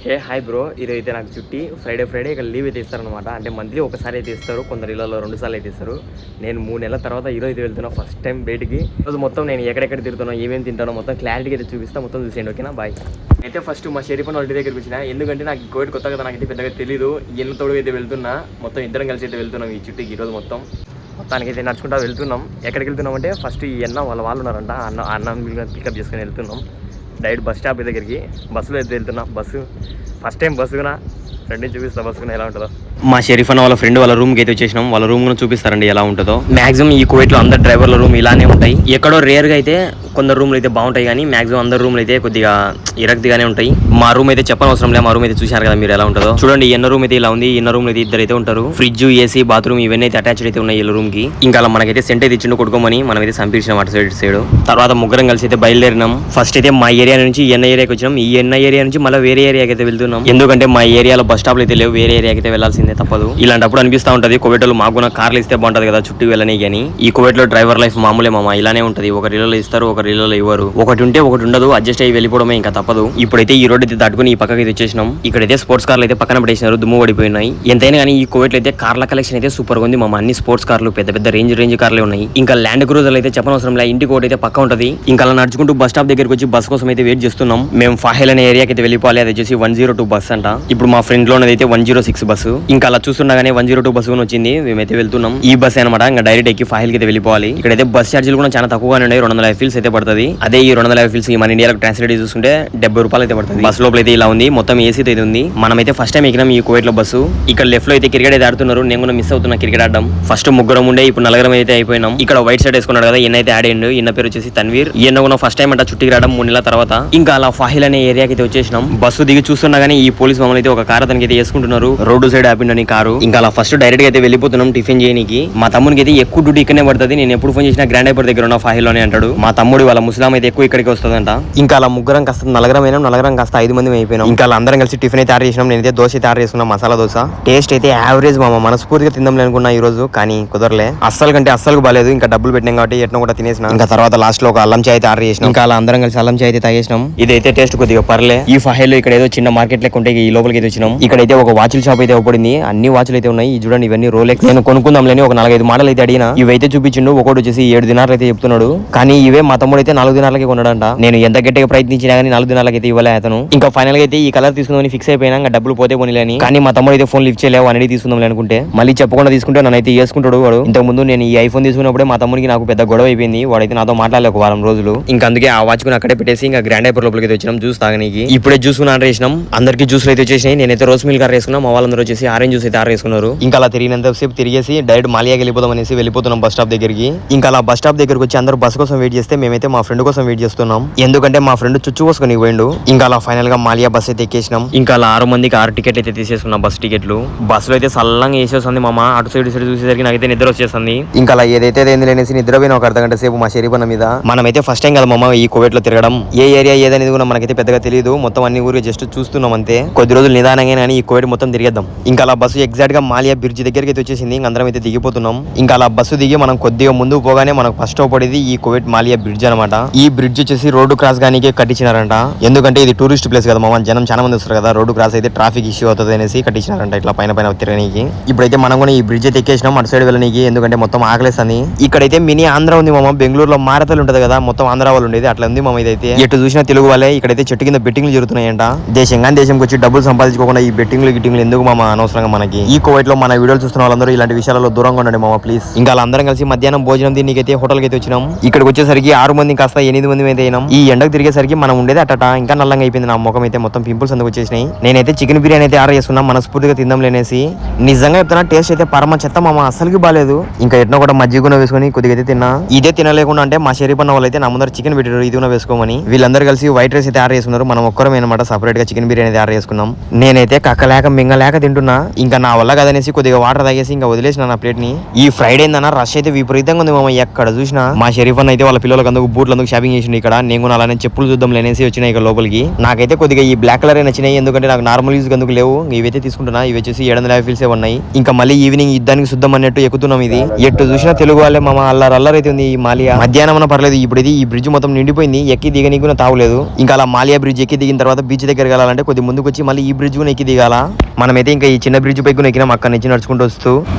Hey hi bro, ఈరోజు అయితే నాకు చుట్టి ఫ్రైడే ఇక్కడ లీవ్ అయితే ఇస్తారనమాట. అంటే మంత్లీ ఒకసారి అయితే ఇస్తారు, కొందరు ఇళ్ళలో 2 సార్లు అయితే ఇస్తారు. నేను 3 నెలల తర్వాత ఈరోజు అయితే వెళ్తున్నా ఫస్ట్ టైం బయటికి. ఈరోజు మొత్తం నేను ఎక్కడెక్కడ తిరుగుతానో, ఏమేమి తింటానో మొత్తం క్లారిటీగా అయితే చూపిస్తా, మొత్తం చూసేయండి. ఓకేనా, బాయ్. అయితే ఫస్ట్ మా షరీఫ్ వాళ్ళ దగ్గరికి వచ్చిన, ఎందుకంటే నాకు కోవిడ్ కొత్త కదా, నాకైతే పెద్దగా తెలియదు. ఎన్న తోడు అయితే వెళ్తున్నా, మొత్తం ఇద్దరం కలిసి అయితే వెళ్తున్నాం ఈ చుట్టికి. ఈరోజు మొత్తానికైతే నడుచుకుంటా వెళ్తున్నాం. ఎక్కడికి వెళ్తున్నాం అంటే ఫస్ట్ ఈ వాళ్ళు ఉన్నారంట, అన్న పికప్ చేసుకుని వెళ్తున్నాం డైరెక్ట్ బస్ స్టాప్ దగ్గరికి. బస్సులో అయితే వెళ్తున్నా. ఫస్ట్ టైం బస్సుకున్నా, రండి చూపిస్తా బస్సుకున్నా ఎలా ఉంటుందో. మా షరీఫ్ అన్న వాళ్ళ ఫ్రెండ్ వాళ్ళ రూమ్కి అయితే వచ్చేసినాం. వాళ్ళ రూమ్ కూడా చూపిస్తారండి ఎలా ఉంటుందో. మాక్సిమం ఈ కువైట్లో అందరు డ్రైవర్ల రూమ్ ఇలానే ఉంటాయి. ఎక్కడో రేర్గా అయితే కొందరు రూమ్లు అయితే బాగుంటాయి, కానీ మాక్సిమం అందరు రూమ్లు అయితే కొద్దిగా ఇరక్తిగానే ఉంటాయి. మా రూమ్ అయితే చెప్పనవసరం లేదు, మా రూమ్ అయితే చూశారు కదా మీరు ఎలా ఉంటుందో. చూడండి, ఎన్న రూమ్ అయితే ఇలా ఉంది. ఎన్న రూమ్ అయితే ఇద్దరు అయితే ఉంటారు. ఫ్రిడ్జ్, ఏసీ, బాత్రూమ్ ఇవన్నీ అయితే అటాచ్డ్ అయితే ఉన్నాయి ఈ రూమ్ కి. ఇంకా అలా మనకైతే సెంట్ అయితే ఇచ్చిండు కొట్టుకోమని, మనం అయితే సంపించినాం అటు సైడ్. తర్వాత ముగ్గురం కలిసి అయితే బయలుదేరినాం. ఫస్ట్ అయితే మా ఏరియా నుంచి ఎన్న ఏరియాకి వచ్చినాం. ఈ ఎన్న ఏరియా నుంచి మళ్ళీ వేరే ఏరియాకి అయితే వెళ్తున్నాం. ఎందుకంటే మా ఏరియాలో బస్ స్టాప్లు అయితే లేవు, వేరే ఏరియాకి అయితే వెళ్లాల్సిందే తప్పదు. ఇలాంటప్పుడు అనిపిస్తూ ఉంటది, కువైట్లో మాకు కార్లు ఇస్తే బాగుంటది కదా చుట్టూ వెళ్ళని. కానీ ఈ కువైట్లో డ్రైవర్ లైఫ్ మామూలే మామ, ఇలానే ఉంటది. ఒకరి ఇళ్ళలో ఇస్తారు, ఒకరి ఇళ్ళలో ఇవ్వరు. ఒకటి ఉంటే ఒకటి ఉండదు, అడ్జస్ట్ అయ్యి వెళ్ళిపోవడమే ఇంకా తప్పదు. ఇప్పుడైతే ఈ రోడ్ అయితే దాటుకుని ఈ పక్కకి అయితే వచ్చేసినాం. ఇక్కడైతే స్పోర్ట్స్ కార్లు అయితే పక్కన పెట్టేసినారు, దుమ్ము పడిపోయినాయి. ఎంతైనా కానీ ఈ కువైట్లో అయితే కార్ల కలెక్షన్ అయితే సూపర్ గా ఉంది మామ. అన్ని స్పోర్ట్స్ కార్లు, పెద్ద పెద్ద రేంజ్ కార్లే ఉన్నాయి. ఇంకా ల్యాండ్ క్రూజర్లు అయితే చెప్పనవసరం లేదు, ఇంటికి ఒకటి అయితే పక్క ఉంటది. ఇంకా అలా నడుచుకుంటూ బస్ స్టాప్ దగ్గరికి వచ్చి బస్ కోసం అయితే వెయిట్ చేస్తున్నాం. మేము ఫాహెల్ అనే ఏరియాకి అయితే వెళ్ళిపోవాలి. అది వచ్చేసి 102 బస్ అంట. ఇప్పుడు మా ఫ్రెండ్ లో అయితే 106 బస్సు. ఇంకా అలా చూస్తుండగానే 102 బస్సు వచ్చింది. మేమైతే వెళ్తున్నాం ఈ బస్ అనమాట. ఇంకా డైరెక్ట్ ఎక్కి ఫాహెల్ కి అయితే వెళ్ళిపోవాలి. ఇక్కడైతే బస్ ఛార్జీలు కూడా చాలా తక్కువగానే ఉన్నాయి, 250 ఫీల్స్ అయితే పడుతుంది. అదే ఈ 250 ఫీల్స్ మన ఇండియాలో ట్రాన్స్లేట్ చూస్తుంటే 70 రూపాయలు అయితే పడుతుంది. బస్ లోపల అయితే ఇలా ఉంది, మొత్తం ఏసీ అయితే ఉంది. మనమైతే ఫస్ట్ టైం ఎక్కినాం ఈ కువైట్ లో బస్సు. ఇక్కడ లెఫ్ట్ లో అయితే క్రికెట్ అయితే ఆడుతున్నారు, నేను కూడా మిస్ అవుతున్నా క్రికెట్ ఆడడం. ఫస్ట్ ముగ్గురం ఉండే, ఇప్పుడు నలుగురం అయితే అయిపోయినాం. ఇక్కడ వైట్ షర్ట్ వేసుకున్నాడు కదా, ఈయన అయితే ఆడేయండు. ఈయన పేరు వచ్చేసి తన్వీర్. ఈయన కూడా ఫస్ట్ టైం అంట చుట్టికి రావడం 3 నెలల తర్వాత. ఇంకా అలా ఫాహిల్ అనే ఏరియాకి అయితే వచ్చేసినాం. బస్సు దిగి చూస్తున్నా గానీ ఈ పోలీస్ మమ్మల్ని అయితే ఒక కార్ అతనికి అయితే వేసుకుంటున్నారు, రోడ్డు సైడ్ ఆపిండని కారు. ఇంకా అలా ఫస్ట్ డైరెక్ట్ గా అయితే వెళ్ళిపోతున్నాం టిఫిన్ చేయడానికి. మా తమ్ముడికి అయితే ఎక్కువ డ్యూటీ ఇక్కడనే పడుతుంది. నేను ఎప్పుడు ఫోన్ చేసినా గ్రాండ్ హైపర్ దగ్గర ఉన్న ఫాహిల్ లోనే అంటాడు. మా తమ్ముడు వాళ్ళ ముస్లాం అయితే ఎక్కువ ఇక్కడికి వస్తుందంట. ఇంకా అలా ముగ్గురం కాస్త నలగరం కాస్త 5 మంది అయిపోయినాం. ఇంకా అలా అందరం కలిసి టిఫిన్ అయితే ఆర్డర్ చేసినాం. నేనైతే దోశ అయితే ఆర్డర్ చేసుకున్నా, మసాలా దోశ. టేస్ట్ అయితే యావరేజ్ మామ, మనస్ఫూర్తిగా తిందాం అనుకున్నా ఈ రోజు, కానీ కుదరలే. అస్సలు బాలేదు. ఇంకా డబ్బులు పెట్టినాం కాబట్టి ఎట్నో కూడా తినేసినా. ఇంకా తర్వాత లాస్ట్ లో ఒక అల్లం చాయ్ అయితే ఆర్డర్ చేసినాం. ఇంకా అలా అందరం కలిసి అల్లం చాయ్ అయితే తాగేసినాం. ఇదైతే టేస్ట్ కొద్దిగా పర్లే. ఈ ఫహేల్ లో ఇక్కడ ఏదో చిన్న మార్కెట్ లెక్క ఉంటే ఈ లోపలికి అయితే వచ్చినాం. ఇక్కడైతే ఒక వాచ్ల షాప్ అయితే పడింది, అన్ని వాచ్లు అయితే ఉన్నాయి. చూడండి, ఇవన్నీ రోలెక్స్. నేను కొనుక్కుందాంలేని ఒక 4-5 మోడల్ అయితే అడిగినా. ఇవైతే చూపించిండు, ఒకటి వచ్చేసి 7 దినార్లు అయితే చెప్తున్నాడు. కానీ ఇవే మా తమ్ముడు అయితే 4 దినార్లకి కొన్నాడంట. నేను ఎంత గట్టిగా ప్రయత్నించినా కానీ 4 దినాలకి అయితే ఇవ్వలే అతను. ఇంకా ఫైనల్ గా అయితే ఈ కలర్ తీసుకుందామని ఫిక్స్ అయిపోయినా. ఇంకా డబ్బులు పోతే పోనీలేని. కానీ మా తమ్ముడు అయితే ఫోన్ లిఫ్ట్ చేయలేవు, అనేది తీసుకుందాం అనుకుంటే మళ్ళీ చెప్పకుండా తీసుకుంటే నన్ను అయితే వేసుకుంటాడు వాడు. ఇంతకు ముందు నేను ఈ ఐఫోన్ తీసుకున్నప్పుడే మా తమ్ముడికి నాకు పెద్ద గొడవ అయిపోయింది. వాడైతే నాతో మాట్లాడలే ఒక వారం రోజులు. ఇంకా అందుకే ఆ వాచ్ కు అక్కడే పెట్టేసి ఇంకా గ్రాండ్ హైపర్ లోపలికి అయితే వచ్చినాం జ్యూస్ తాగడానికి. ఇప్పుడే జ్యూస్ ఆర్డర్ చేసినాం. అందరికి జ్యూస్లు అయితే వచ్చేసినాయి. నేనైతే రోజ్ మిల్క్ ఆర్డర్ చేసుకున్నా, మా వాళ్ళందరూ వచ్చేసి ఆరెంజ్ జ్యూస్ అయితే ఆర్డర్ చేసుకున్నారు. ఇంకా అలా తిరిగినంతసేపు తిరిగేసి డైరెక్ట్ మాలియాకి వెళ్ళిపోదాం అనేసి వెళ్ళిపోతున్నాం బస్ స్టాప్ దగ్గరికి. ఇంకా అలా బస్ స్టాప్ దగ్గరికి వచ్చి అందరూ బస్ కోసం వెయిట్ చేస్తే మేమైతే మా ఫ్రెండ్ కోసం వెయిట్ చేస్తున్నాం. ఎందుకంటే మా ఫ్రెండ్ చుచ్చు కోసుకొని పోయిండు. ఇంకా అలా ఫైనల్ గా మాలియా బస్ అయితే ఎక్కేసినాం. ఇంకా అలా 6 మందికి 6 టికెట్లు అయితే తీసేసుకున్నాం, బస్ టికెట్లు. బస్సులో అయితే సల్లంగా వేసేస్తుంది మామ. అటు సైడ్ చూసేసరికి నాకైతే నిద్ర వచ్చేస్తుంది. ఇంకా అలా ఏదైతే లేనేసి నిద్రపోయిన ఒక అర్ధగంట సేపు మా శరీరం మీద. మనమైతే ఫస్ట్ టైం కదా మామ ఈ కువైట్ లో తిరగడం. ఏ ఏరియా ఏదనేది కూడా మనకైతే పెద్దగా తెలియదు. మొత్తం అన్ని ఊరికి జస్ట్ చూస్తున్నాం అంతే. కొద్ది రోజులు నిదానంగా కానీ ఈ కువైట్ మొత్తం తిరిగేద్దాం. ఇంకా అలా బస్సు ఎగ్జాక్ట్ గా మాలియా బ్రిడ్జ్ దగ్గరికి అయితే వచ్చేసింది. అందరం అయితే దిగిపోతున్నాం. ఇంకా అలా బస్సు దిగి మనం కొద్దిగా ముందు పోగానే మనకు ఫస్ట్ పడేది ఈ కువైట్ మాలియా బ్రిడ్జ్ అనమాట. ఈ బ్రిడ్జ్ వచ్చేసి రోడ్డు క్రాస్ గానికే కట్టించినారంట. ఎందుకంటే ఇది టూరిస్ట్ ప్లేస్ కదా మామ, జనం చాలా మంది వస్తారు కదా, రోడ్డు క్రాస్ అయితే ట్రాఫిక్ ఇష్యూ అవుతుంది అనేసి కట్టించినారంట ఇట్లా పైన తిరగనీకి. ఇప్పుడైతే మనం కూడా ఈ బ్రిడ్జ్ అయితే ఎక్కేసినాం అటు సైడ్ వెళ్ళనీకి. ఎందుకంటే మొత్తం ఆకలేస్తుంది. ఇక్కడైతే మినీ ఆంధ్ర ఉంది మామ. బెంగళూరులో మారతలు ఉంటది కదా, మొత్తం ఆంధ్ర వాళ్ళు ఉండేది అట్లా ఉంది మామ. ఇదైతే ఎటు చూసినా తెలుగు వాళ్ళే. ఇక్కడైతే చెట్టు కింద బెట్టింగ్లు జరుగుతున్నాయంట. దేశంకి వచ్చి డబ్బులు సంపాదించుకోకుండా ఈ బెట్టింగ్లు ఎందుకు మామ అనవసరంగా మనకి. ఈ కువైట్ లో మన వీడియోలు చూస్తున్న వాళ్ళందరూ ఇలాంటి విషయాలలో దూరంగా ఉండండి మామ ప్లీజ్. ఇంకా అందరం కలిసి మధ్యాహ్నం భోజనం దీనికైతే హోటల్కి అయితే వచ్చినాం. ఇక్కడికి వచ్చేసరికి 6 మంది కాస్త 8 మంది అయితే అయినాం. ఈ ఎండకు తిరిగేసరికి మనం ఉండేది అట్టట ఇంకా నల్లంగా అయిపోయింది. నా ముఖం అయితే మొత్తం పింపుల్స్ అందుకు వచ్చేసినాయి. నేనైతే చికెన్ బిర్యానీ అయితే ఆర్డర్ చేసుకున్నాం, మనస్ఫూర్తిగా తిందాం లేనేసి. నిజంగా చెప్తున్నా, టేస్ట్ అయితే పరమ చెత్త మామ, అసలుకి బాలేదు. ఇంకా ఎట్నో కూడా మజ్జిగ వేసుకుని కొద్దిగా అయితే తిన్నా. ఇదే తినలేకుండా అంటే మా షరీఫ్ అన్న వాళ్ళు అయితే నా ముందర చికెన్ పెట్టారు, ఇది వేసుకోమని. వీళ్ళందరూ కలిసి వైట్ రైస్ అయితే ఆర్డర్ చేసుకున్నారు. మనం ఒక్కరం అనమాట సపరేట్ గా చికెన్ బిర్యానీ అయితే ఆర్డర్ చేసుకున్నాం. నేనైతే కక్కలేక మింగలేక తింటున్నా. ఇంకా నా వల్ల కదనేసి కొద్దిగా వాటర్ తాగేసి ఇంకా వదిలేసిన నా ప్లేట్ ని. ఈ ఫ్రైడే ఏందన్నా రష్ అయితే విపరీతంగా ఉంది మామ. ఎక్కడ చూసినా మా షరీఫ్ అన్న అయితే వాళ్ళ పిల్లలకు అందుకు బూట్లు అందుకు షాపింగ్ చేసిండు. ఇక్కడ నేను కూడా అలానే చెప్పులు చూద్దాం లేనేసి వచ్చినాయి ఇక్కడ లోపలికి. నాకైతే కొద్దిగా ఈ బ్లాక్ కలర్ నచ్చినాయి, ఎందుకంటే నాకు నార్మల్ యూజ్ అందుకు లేవు. ఇవైతే తీసుకుంటున్నా. ఇవి వచ్చేసి 750 ఫీల్స్ ఉన్నాయి. ఇంకా మళ్ళీ ఈవినింగ్ యుద్ధానికి శుద్ధం అన్నట్టు ఎక్కుతున్నాం. ఇది ఎట్టు చూసినా తెలుగు వాళ్ళే మామ. అల్లరైతే ఉంది ఈ మాలియా. మధ్యాహ్నం అన్న పర్లేదు, ఇప్పుడు ఇది ఈ బ్రిడ్జ్ మొత్తం నిండిపోయింది. ఎక్కి దిగనీకు తావలేదు. ఇంకా అలా మాలియా బ్రిడ్జ్ ఎక్కి దిగిన తర్వాత బీచ్ దగ్గర వెళ్ళాలంటే కొద్దిగా కొద్ది ముందుకు వచ్చి మళ్ళీ ఈ బ్రిడ్జ్ కూడా ఎక్కి దిగాల. మనమైతే ఇంకా ఈ చిన్న బ్రిడ్జ్ పై కూడా ఎక్కినాం అక్కడి నుంచి నడుచుకుంటూ వస్తూ.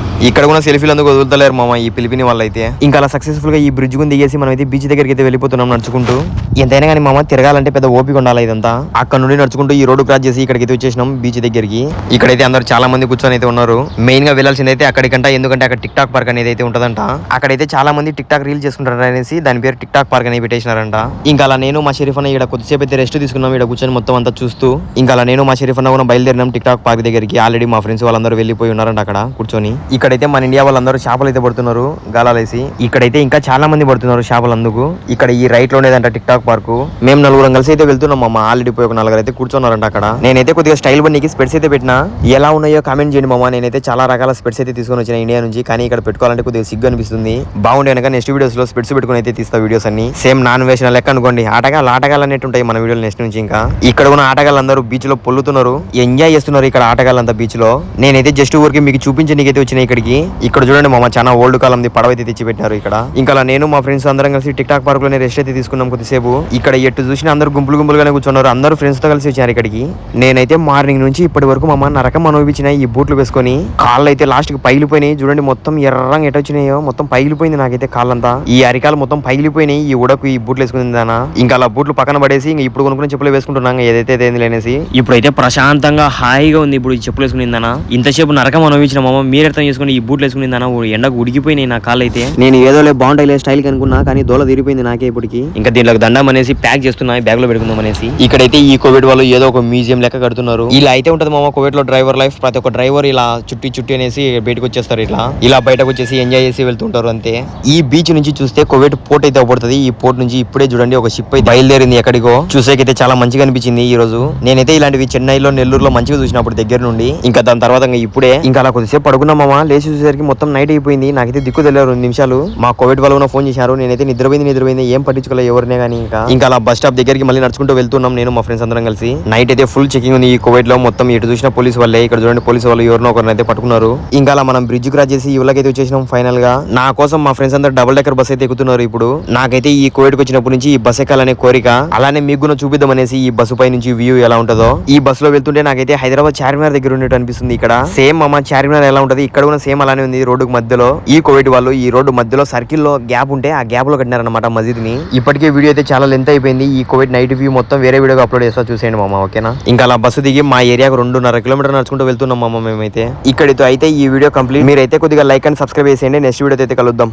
ఇక్కడ కూడా సెల్ఫీలు అందుకు వదులుతలేరు మామ ఈ పిలిపిని వాళ్ళు అయితే. ఇంకా అలా సక్సెస్ఫుల్ గా ఈ బ్రిడ్జ్ కూడా దిగేసి మనమైతే బీచ్ దగ్గరికి అయితే వెళ్ళిపోతున్నాం నడుచుకుంటూ. ఎంతైనా కానీ మామ తిరగాలంటే పెద్ద ఓపిక ఉండాలి ఇదంతా. అక్కడ నుండి నడుచుకుంటూ ఈ రోడ్డు క్రాస్ చేసి ఇక్కడికి అయితే వచ్చేసినాం బీచ్ దగ్గరికి. ఇక్కడైతే అందరూ చాలా మంది కూర్చొని అయితే ఉన్నారు. మెయిన్ గా వెళ్ళాల్సింది అయితే అక్కడికంట, ఎందుకంటే అక్కడ టిక్ టాక్ పార్క్ అనేది అయితే ఉంటదంట. అక్కడైతే చాలా మంది టిక్ టాక్ రీల్ చేసుకుంటారు అనేసి దాని పేరు టిక్ టాక్ పార్క్ అనేది పెట్టేసినారంట. ఇంకా అలా నేను మా షరీఫ్ అన్న ఇక్కడ కొద్దిసేపు అయితే రెస్ట్ తీసుకున్నాం ఇక్కడ కూర్చొని మొత్తం అంతా చూస్తూ. ఇంకా అలా నేను మా షరీఫ్ అన్న కూడా బయలుదేరినాం టిక్ టాక్ పార్క్ దగ్గరికి. ఆల్రెడీ మా ఫ్రెండ్స్ వాళ్ళందరూ వెళ్ళిపోయి ఉన్నారంట అక్కడ కూర్చొని. ఇక్కడైతే మన ఇండియా వాళ్ళందరూ చేపలు అయితే పడుతున్నారు గాలాలేసి. ఇక్కడైతే ఇంకా చాలా మంది పడుతున్నారు చేపలు అందుకు. ఇక్కడ ఈ రైట్ లోనేదంట టిక్ టాక్ పార్క్. మేము నలుగురం కలిసి అయితే వెళ్తున్నాం అమ్మ. ఆల్రెడీ పోయి ఒక నలుగురు అయితే కూర్చున్నారంట అక్కడ. నేనైతే కొద్దిగా స్టైల్ బండికి స్పెట్స్ అయితే పెట్టినా. ఎలా ఉన్నాయో కామెంట్ చేయండి మామ. నేనైతే చాలా రకాల స్పెట్స్ అయితే తీసుకొని వచ్చిన ఇండియా నుంచి, కానీ ఇక్కడ పెట్టుకోవాలంటే కొద్దిగా సిగ్గు అనిపిస్తుంది. బాగుండే కనుక నెక్స్ట్ వీడియోస్ లో స్పెట్స్ పెట్టుకుని అయితే తీస్తా వీడియోస్ అన్ని. సేమ్ నాన్ వేసిన లెక్క అనుకోండి. ఆటగాళ్ళు అన్నట్టు ఉంటాయి మన వీడియోలు నెక్స్ట్ నుంచి. ఇంకా ఇక్కడ ఉన్న ఆటగాళ్ళందరూ బీచ్ లో పొల్లుతున్నారు, ఎంజాయ్ చేస్తున్నారు ఇక్కడ ఆటగాళ్ళంతా బీచ్ లో. నేనైతే జస్ట్ ఊరికి మీకు చూపించనీకైతే వచ్చిన ఇక్కడికి. ఇక్కడ చూడండి మామ చాలా ఓల్డ్ కాలంది పడవ అయితే తెచ్చి పెట్టారు ఇక్కడ. ఇంకా నేను మా ఫ్రెండ్స్ అందరం కలిసి టిక్ టాక్ పార్క్ లోనే రెస్ట్ అయితే తీసుకున్నాం కొద్దిసేపు. ఇక్కడ ఎట్టు చూసిన అందరూ గుంపులుగానే కూర్చున్నారు. అందరూ ఫ్రెండ్స్ తో కలిసి వచ్చారు ఇక్కడికి. నేనైతే మార్నింగ్ నుంచి ఇప్పటి వరకు మామ నరకం అనుభవించిన ఈ బూట్లు వేసుకొని. కాళ్ళు అయితే లాస్ట్ కి పగిలిపోయినాయి చూడండి. మొత్తం ఎర్రంగా ఎటొచ్చినాయో మొత్తం పగిలిపోయింది నాకైతే కాళ్ళంతా. ఈ అరికాలు మొత్తం పగిలిపోయినాయి ఈ ఉడకు ఈ బూట్లు వేసుకుందానా. ఇంకా అలా బూట్లు పక్కన పడేసి ఇంకా ఇప్పుడు కొనుక్కుని చెప్పులు వేసుకుంటున్నాం ఏదైతే లేనేసి. ఇప్పుడైతే ప్రశాంతంగా హాయిగా ఉంది ఇప్పుడు ఈ చెప్పులు వేసుకునిందానా. ఇంతసేపు నరకం అనుభవించిన మామ మీరు అర్థం చేసుకుని ఈ బూట్లు వేసుకునిందానా. ఎండకు ఉడికిపోయినాయి నా కాళ్ళు అయితే. నేను ఏదో బాగుంటాయి స్టైల్ అనుకున్నా, కానీ దోల తీరిపోయింది నాకే ఇప్పటికి. ఇంకా దీంట్లో దండం అనేసి ప్యాక్ చేస్తున్నా బ్యాగ్ లో పెట్టుకుందాం అనేసి. ఇక్కడైతే ఈ కోవిడ్ వాళ్ళు ఏదో ఒక మ్యూజియం లెక్క కడుతున్నారు. ఇలా అయితే ఉంటది మామ కోవిడ్ లో డ్రైవర్ లైఫ్. ప్రతి ఒక్క డ్రైవర్ ఇలా చుట్టి అనేసి బయటకు వచ్చేస్తారు. ఇలా బయటకు వచ్చేసి ఎంజాయ్ చేసి వెళ్తుంటారు అంతే. ఈ బీచ్ నుంచి చూస్తే కోవిడ్ పోర్ట్ అయితే అవబడుతుంది. ఈ పోర్ట్ నుంచి ఇప్పుడే చూడండి ఒక షిప్ అయితే బయలుదేరింది ఎక్కడికో. చూసేకైతే చాలా మంచిగా అనిపించింది ఈ రోజు. నేనైతే ఇలాంటివి చెన్నైలో నెల్లూరులో మంచిగా చూసినప్పుడు దగ్గర నుండి. ఇంకా దాని తర్వాత ఇప్పుడే ఇంకా అలా కొద్దిసేపు పడుకున్నాం మామ. లేచి చూసేసరికి మొత్తం నైట్ అయిపోయింది. నాకైతే దిక్కు తెలియదు 2 నిమిషాలు. మా కోవిడ్ వాళ్ళు ఫోన్ చేశారు. నేనైతే నిద్రపోయింది ఏం పట్టించుకోలేదు ఎవరినే కానీ. ఇంకా అలా బస్ స్టాప్ దగ్గరికి మళ్ళీ నడుచుకుంటూ వెళ్తున్నాం నేను మా ఫ్రెండ్స్ అందరం కలిసి. నైట్ అయితే ఫుల్ చెకింగ్ ఉంది ఈ కోవిడ్ లో. మొత్తం ఇటు చూసిన పోలీసు వాళ్ళే. ఇక్కడ చూడండి పోలీసు వాళ్ళు ఎవరినో ఒకరిని అయితే పట్టుకున్నారు. ఇంకా అలా మనం బ్రిడ్జ్ క్రాస్ చేసి ఇళ్ళకైతే వచ్చేసినాం ఫైనల్ గా. నా కోసం మా ఫ్రెండ్స్ అందరూ డబుల్ డెక్కర్ బస్ అయితే ఎక్కుతున్నారు ఇప్పుడు. నాకైతే ఈ కోవిడ్ కి వచ్చినప్పటి నుంచి ఈ బస్ ఎక్కాలనే కోరిక. అలానే మీకు కూడా చూపిద్దాం అనేసి ఈ బస్సు పై నుంచి వ్యూ ఎలా ఉంటుందో. ఈ బస్ లో వెళ్తుంటే నాకైతే హైదరాబాద్ చార్మినార్ దగ్గర ఉన్నట్టు అనిపిస్తుంది. ఇక్కడ సేమ్ అమ్మ చార్మినార్ ఎలా ఉంటది ఇక్కడ కూడా సేమ్ అలానే ఉంది. రోడ్డు మధ్యలో ఈ కోవిడ్ వాళ్ళు ఈ రోడ్డు మధ్యలో సర్కిల్ లో గ్యాప్ ఉంటే ఆ గ్యాప్ లో కట్టినారనమాట మస్జిద్ ని. ఇప్పటికే వీడియో అయితే చాలా లెంత్ అయిపోయింది. ఈ కోవిడ్ నైట్ వ్యూ మొత్తం వేరే వీడియోగా అప్లోడ్ చేస్తా చూసేయండి మామ ఓకేనా. ఇంకా అలా బస్సు దిగి మా ఏరియాకు 2.5 కిలోమీటర్ నడుచుకుంటూ వెళ్తున్నాం మామ మేమైతే. ఇక్కడితో అయితే ఈ వీడియో కంప్లీట్. మీరైతే కొద్దిగా లైక్ అండ్ సబ్స్క్రైబ్ చేసేయండి. నెక్స్ట్ వీడియో అయితే కలుద్దాం.